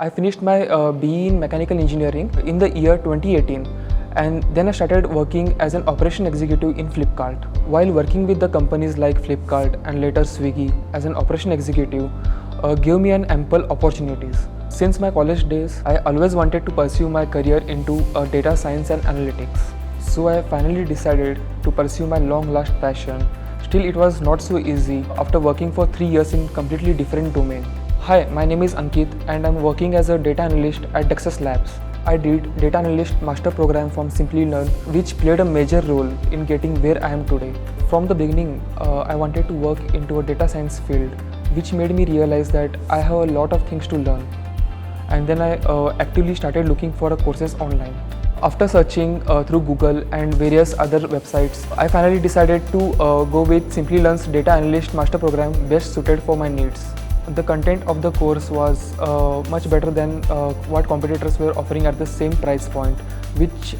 I finished my BE in mechanical engineering in the year 2018, and then I started working as an operation executive in Flipkart. While working with the companies like Flipkart and later Swiggy as an operation executive gave me an ample opportunities. Since my college days, I always wanted to pursue my career into data science and analytics. So I finally decided to pursue my long-lost passion. Still, it was not so easy after working for 3 years in completely different domain. Hi, my name is Ankit and I'm working as a data analyst at Dexus Labs. I did data analyst master program from Simplilearn, which played a major role in getting where I am today. From the beginning, I wanted to work into a data science field, which made me realize that I have a lot of things to learn. And then I actively started looking for courses online. After searching through Google and various other websites, I finally decided to go with Simplilearn's data analyst master program best suited for my needs. The content of the course was much better than what competitors were offering at the same price point, which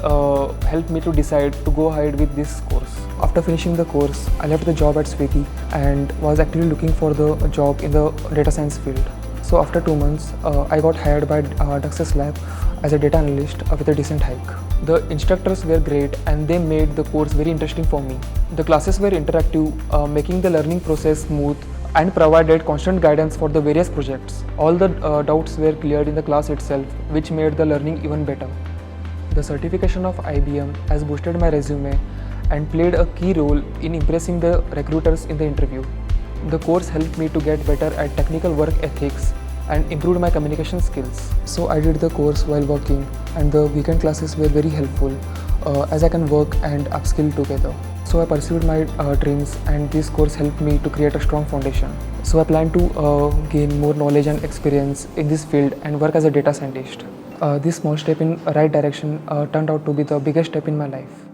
helped me to decide to go ahead with this course. After finishing the course, I left the job at Swiggy and was actively looking for the job in the data science field. So after 2 months, I got hired by Dexus Lab as a data analyst with a decent hike. The instructors were great and they made the course very interesting for me. The classes were interactive, making the learning process smooth, and provided constant guidance for the various projects. All the doubts were cleared in the class itself, which made the learning even better. The certification of IBM has boosted my resume and played a key role in impressing the recruiters in the interview. The course helped me to get better at technical work ethics and improved my communication skills. So I did the course while working, and the weekend classes were very helpful as I can work and upskill together. So I pursued my dreams, and this course helped me to create a strong foundation. So I plan to gain more knowledge and experience in this field and work as a data scientist. This small step in right direction turned out to be the biggest step in my life.